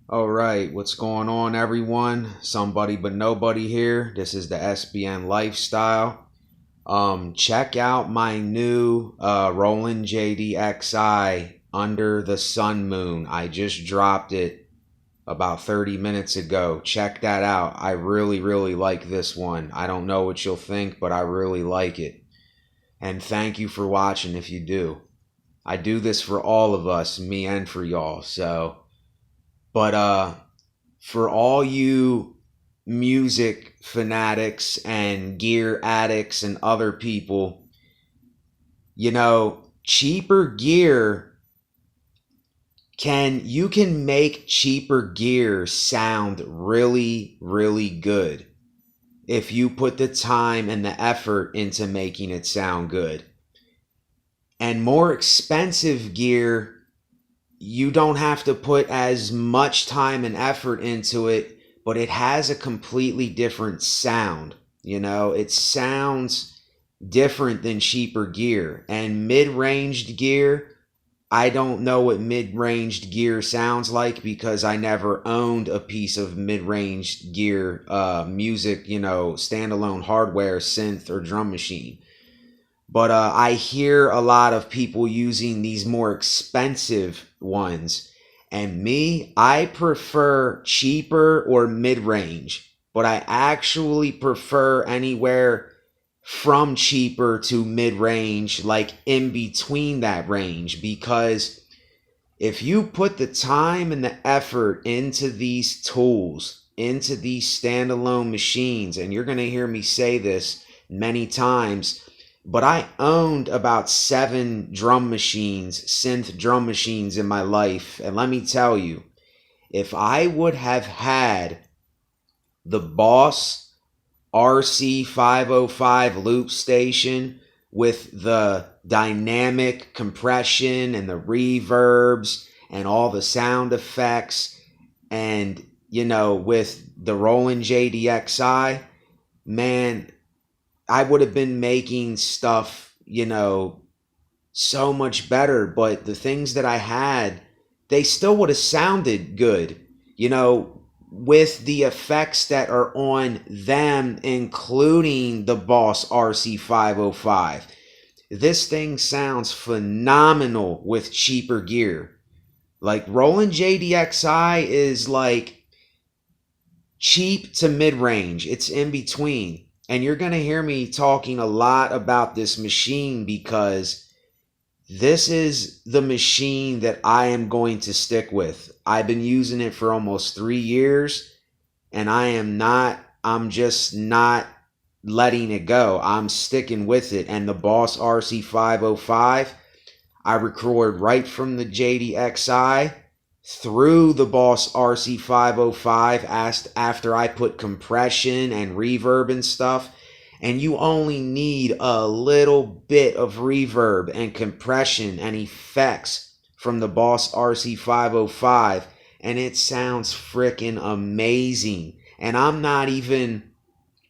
All right, what's going on, everyone? Somebody but nobody here. This is the SBN lifestyle. Check out my new Roland JDXI Under the Sun Moon. I just dropped it about 30 minutes ago. Check that out. I really, really like this one. I don't know what you'll think, but I really like it. And thank you for watching if you do. I do this for all of us, me and for y'all. But for all you music fanatics and gear addicts and other people, cheaper gear you can make cheaper gear sound really, really good if you put the time and the effort into making it sound good. And more expensive gear, you don't have to put as much time and effort into it, but it has a completely different sound. It sounds different than cheaper gear. And mid-ranged gear, I don't know what mid-ranged gear sounds like because I never owned a piece of mid-ranged gear, music, standalone hardware, synth, or drum machine. But I hear a lot of people using these more expensive ones. And me, I prefer cheaper or mid-range. But I actually prefer anywhere from cheaper to mid-range, like in between that range. Because if you put the time and the effort into these tools, into these standalone machines, and you're going to hear me say this many times, but I owned about 7 drum machines, synth drum machines in my life. And let me tell you, if I would have had the Boss RC505 loop station with the dynamic compression and the reverbs and all the sound effects and, with the Roland JDXI, man, I would have been making stuff, so much better. But the things that I had, they still would have sounded good, with the effects that are on them, including the Boss RC505. This thing sounds phenomenal with cheaper gear. Like Roland JDXI is like cheap to mid-range. It's in between. And you're going to hear me talking a lot about this machine because this is the machine that I am going to stick with. I've been using it for almost 3 years and I'm just not letting it go. I'm sticking with it. And the Boss RC505, I record right from the JDXI through the Boss RC505 after I put compression and reverb and stuff. And you only need a little bit of reverb and compression and effects from the Boss RC505 and it sounds freaking amazing. And I'm not even,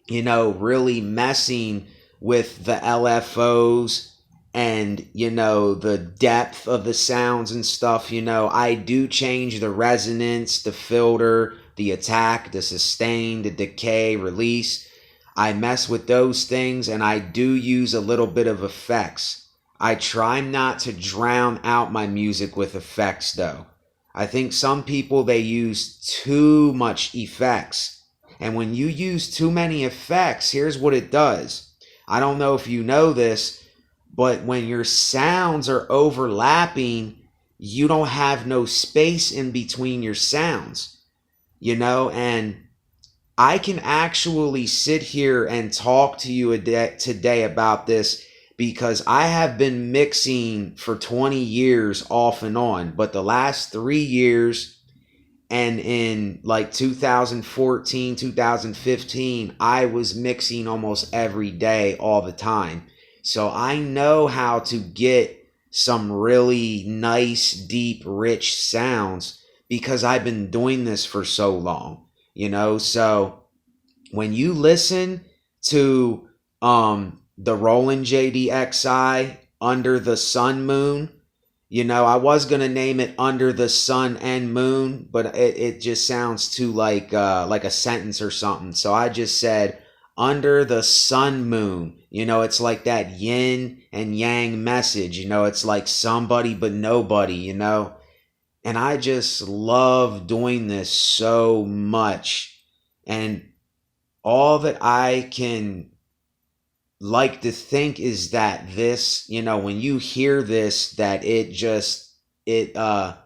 really messing with the LFOs and the depth of the sounds and stuff. I do change the resonance, the filter, the attack, the sustain, the decay, release. I mess with those things, and I do use a little bit of effects. I try not to drown out my music with effects, though. I think some people, they use too much effects. And when you use too many effects, here's what it does. I don't know if you know this, but when your sounds are overlapping, you don't have no space in between your sounds, and I can actually sit here and talk to you today about this because I have been mixing for 20 years off and on, but the last 3 years and in like 2014, 2015, I was mixing almost every day, all the time. So I know how to get some really nice, deep, rich sounds because I've been doing this for so long. So when you listen to the Roland JDXI Under the Sun Moon, I was gonna name it Under the Sun and Moon, but it just sounds too like a sentence or something. So I just said Under the Sun Moon. It's like that yin and yang message. It's like somebody but nobody. And I just love doing this so much. And all that I can like to think is that this, when you hear this, that it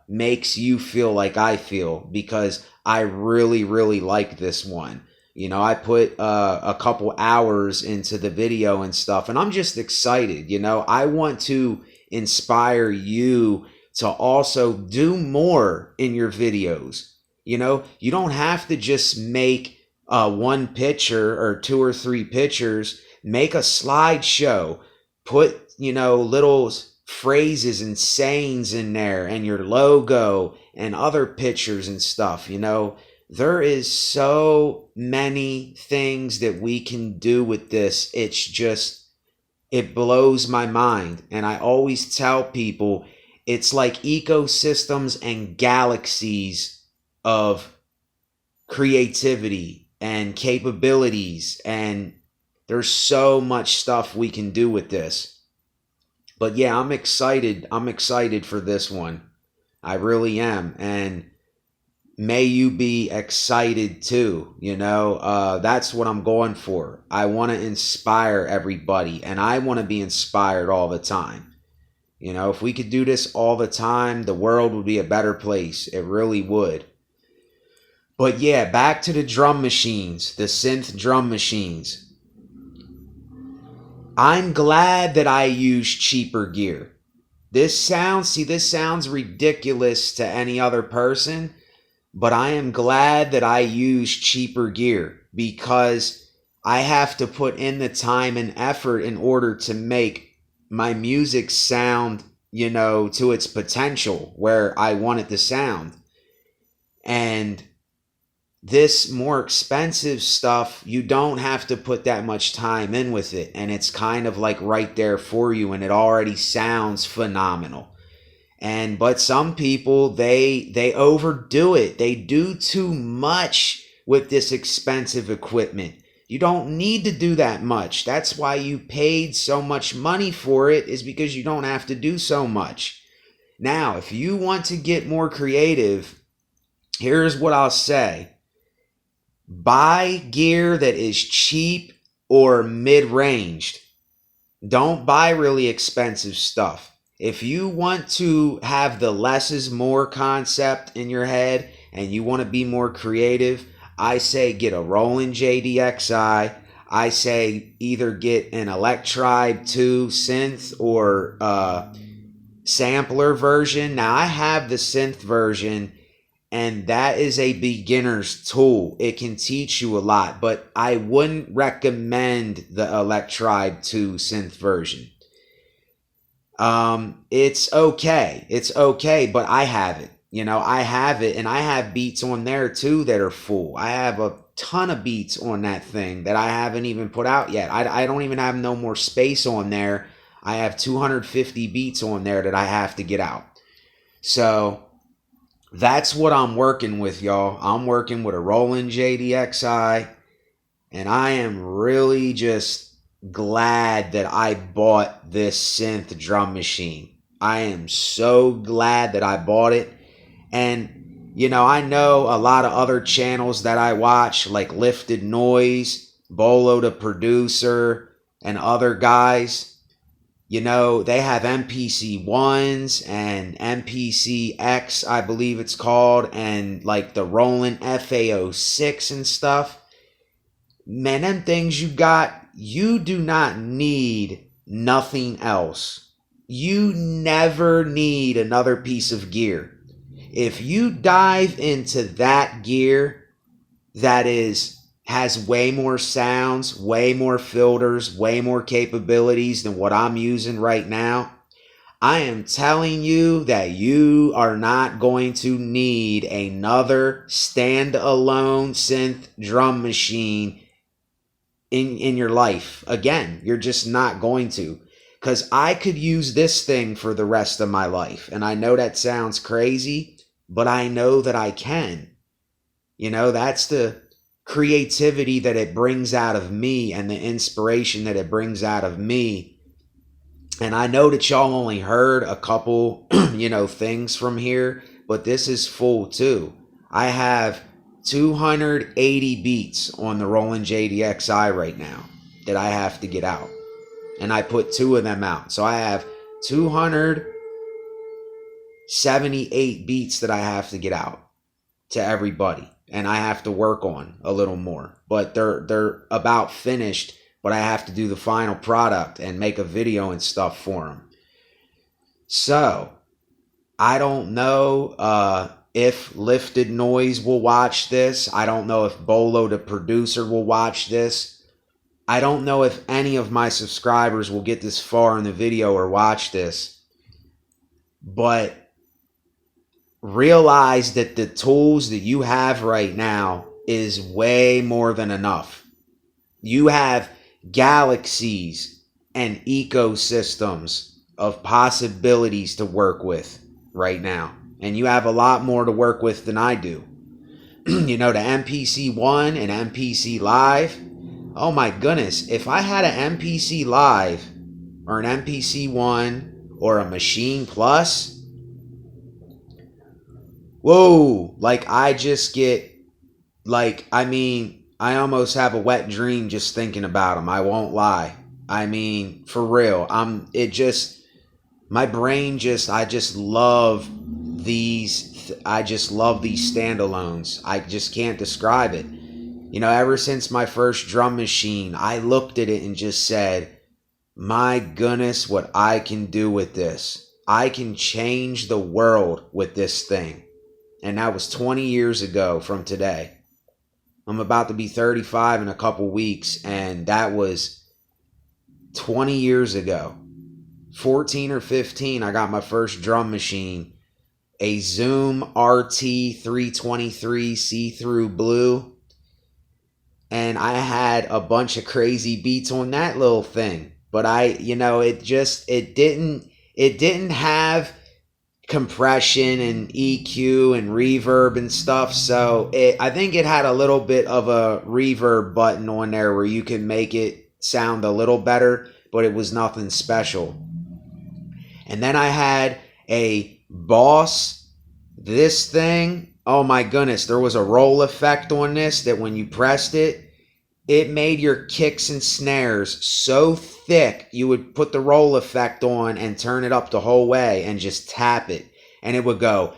makes you feel like I feel, because I really, really like this one. I put a couple hours into the video and stuff, and I'm just excited. I want to inspire you to also do more in your videos. You don't have to just make one picture or two or three pictures. Make a slideshow, put, little phrases and sayings in there, and your logo and other pictures and stuff. There is so many things that we can do with this. It blows my mind. And I always tell people it's like ecosystems and galaxies of creativity and capabilities, and there's so much stuff we can do with this. But yeah, I'm excited. I'm excited for this one. I really am. And may you be excited too. That's what I'm going for. I want to inspire everybody, and I want to be inspired all the time. If we could do this all the time, the world would be a better place. It really would. But yeah, back to the drum machines, the synth drum machines. I'm glad that I use cheaper gear. This sounds ridiculous to any other person, but I am glad that I use cheaper gear, because I have to put in the time and effort in order to make my music sound, to its potential where I want it to sound. And this more expensive stuff, you don't have to put that much time in with it, and it's kind of like right there for you, and it already sounds phenomenal. But some people, they overdo it. They do too much with this expensive equipment. You don't need to do that much. That's why you paid so much money for it, is because you don't have to do so much. Now, if you want to get more creative, here's what I'll say. Buy gear that is cheap or mid-ranged. Don't buy really expensive stuff. If you want to have the less is more concept in your head and you want to be more creative, I say get a Roland JDXI. I say either get an Electribe 2 synth or sampler version. Now, I have the synth version, and that is a beginner's tool. It can teach you a lot, but I wouldn't recommend the Electribe 2 synth version. It's okay, but I have it. I have it, and I have beats on there too that are full. I have a ton of beats on that thing that I haven't even put out yet. I don't even have no more space on there. I have 250 beats on there that I have to get out. So that's what I'm working with, y'all. I'm working with a Roland JDXI, and I am really just glad that I bought this synth drum machine. I am so glad that I bought it. And, I know a lot of other channels that I watch, like Lifted Noise, Bolo the Producer, and other guys. They have MPC 1s and MPC X, I believe it's called, and like the Roland FA06 and stuff. Man, them things you do not need nothing else. You never need another piece of gear. If you dive into that gear that has way more sounds, way more filters, way more capabilities than what I'm using right now, I am telling you that you are not going to need another standalone synth drum machine in your life. Again, you're just not going to. because I could use this thing for the rest of my life. And I know that sounds crazy, but I know that I can. You know, that's the creativity that it brings out of me and the inspiration that it brings out of me. And I know that y'all only heard a couple, things from here, but this is full too. I have 280 beats on the Roland JDXI right now that I have to get out. And I put 2 of them out. So I have 278 beats that I have to get out to everybody. And I have to work on a little more. But they're about finished. But I have to do the final product and make a video and stuff for them. So, I don't know if Lifted Noise will watch this. I don't know if Bolo, the producer, will watch this. I don't know if any of my subscribers will get this far in the video or watch this. But realize that the tools that you have right now is way more than enough. You have galaxies and ecosystems of possibilities to work with right now. And you have a lot more to work with than I do. The MPC 1 and MPC Live. Oh my goodness. If I had an MPC Live or an MPC 1 or a Machine Plus, whoa, I just get, I almost have a wet dream just thinking about them. I won't lie. For real. My brain I just love these. I just love these standalones. I just can't describe it. Ever since my first drum machine, I looked at it and just said, my goodness, what I can do with this. I can change the world with this thing. And that was 20 years ago from today. I'm about to be 35 in a couple weeks, and that was 20 years ago. 14 or 15, I got my first drum machine, a Zoom RT 323 see-through blue, and I had a bunch of crazy beats on that little thing. But it didn't have compression and EQ and reverb and stuff, so I think it had a little bit of a reverb button on there where you can make it sound a little better, but it was nothing special. And then I had a Boss, this thing, oh my goodness, there was a roll effect on this that when you pressed it, it made your kicks and snares so thick, you would put the roll effect on and turn it up the whole way and just tap it. And it would go.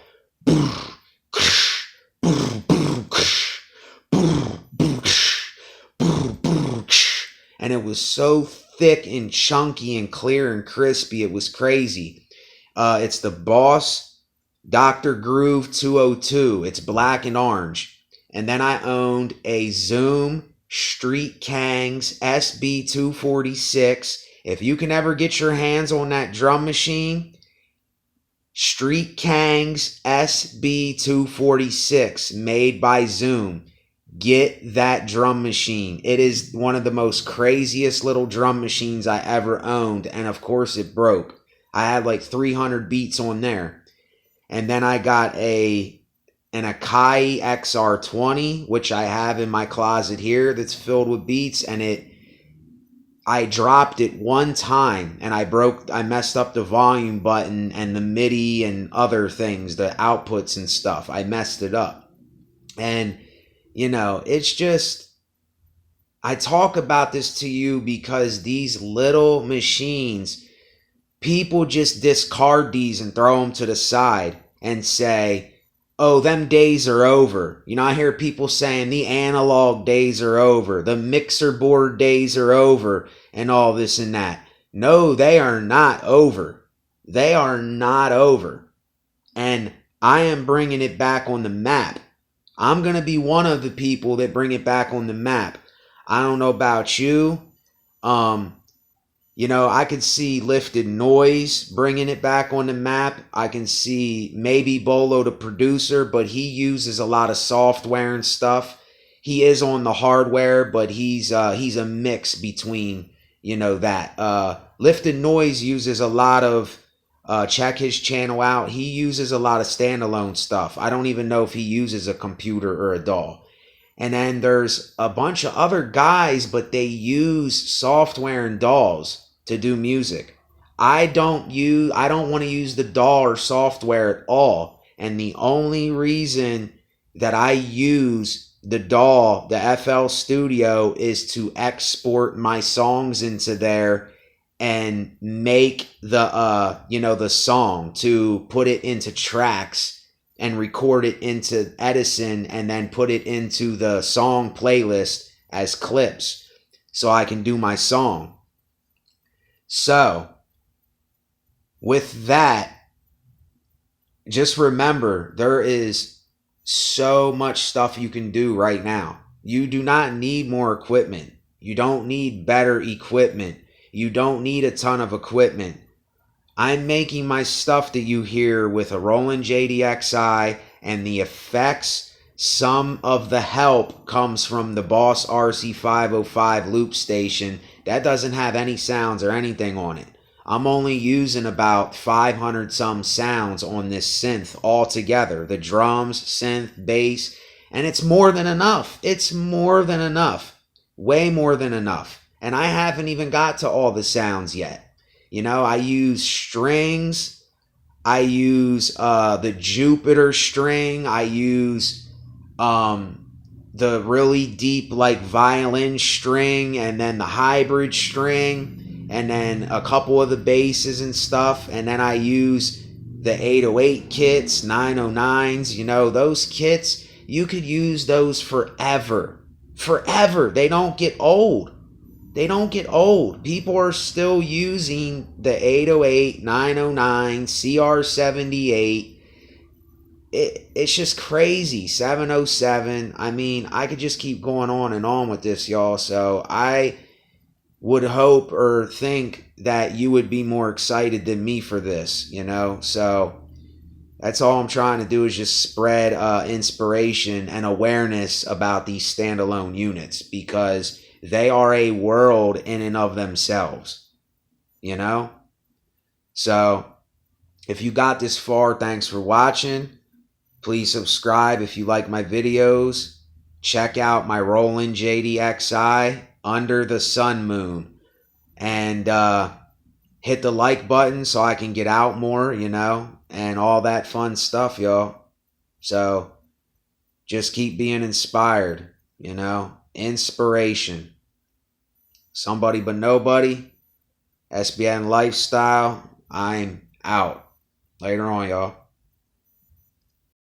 And it was so thick and chunky and clear and crispy. It was crazy. It's the Boss Dr. Groove 202. It's black and orange. And then I owned a Zoom Street Kangs SB246. If you can ever get your hands on that drum machine, Street Kangs SB246 made by Zoom. Get that drum machine. It is one of the most craziest little drum machines I ever owned, and of course it broke. I had 300 beats on there. And then I got an Akai XR20, which I have in my closet here that's filled with beats, and I dropped it one time and I messed up the volume button and the MIDI and other things, the outputs and stuff. I messed it up. And it's just, I talk about this to you because these little machines, people just discard these and throw them to the side and say, oh, them days are over. I hear people saying the analog days are over, the mixer board days are over, and all this and that. No, they are not over. They are not over. And I am bringing it back on the map. I'm going to be one of the people that bring it back on the map. I don't know about you. I could see Lifted Noise bringing it back on the map. I can see maybe Bolo, the producer, but he uses a lot of software and stuff. He is on the hardware, but he's a mix between that. Lifted Noise uses a lot of, check his channel out. He uses a lot of standalone stuff. I don't even know if he uses a computer or a DAW. And then there's a bunch of other guys, but they use software and DAWs to do music. I don't want to use the DAW or software at all. And the only reason that I use the DAW, the FL Studio, is to export my songs into there and make the song, to put it into tracks and record it into Edison and then put it into the song playlist as clips so I can do my song. So with that, just remember, there is so much stuff you can do right now. You do not need more equipment. You don't need better equipment. You don't need a ton of equipment. I'm making my stuff that you hear with a Roland JDXi, and the effects, some of the help comes from the Boss RC505 loop station. That doesn't have any sounds or anything on it. I'm only using about 500 some sounds on this synth altogether. The drums, synth, bass, and it's more than enough. It's more than enough. Way more than enough. And I haven't even got to all the sounds yet. I use strings. I use the Jupiter string. I use the really deep like violin string, and then the hybrid string, and then a couple of the basses and stuff. And then I use the 808 kits, 909s. Those kits, you could use those forever. Forever. They don't get old. They don't get old. People are still using the 808, 909, CR78. It's just crazy. 707. I mean, I could just keep going on and on with this, y'all. So I would hope or think that you would be more excited than me for this, So that's all I'm trying to do, is just spread inspiration and awareness about these standalone units, because they are a world in and of themselves, So if you got this far, thanks for watching. Please subscribe if you like my videos. Check out my Roland JDXi, Under the Sun Moon. And hit the like button so I can get out more, and all that fun stuff, y'all. So just keep being inspired, Inspiration. Somebody but nobody. SBN Lifestyle. I'm out. Later on, y'all.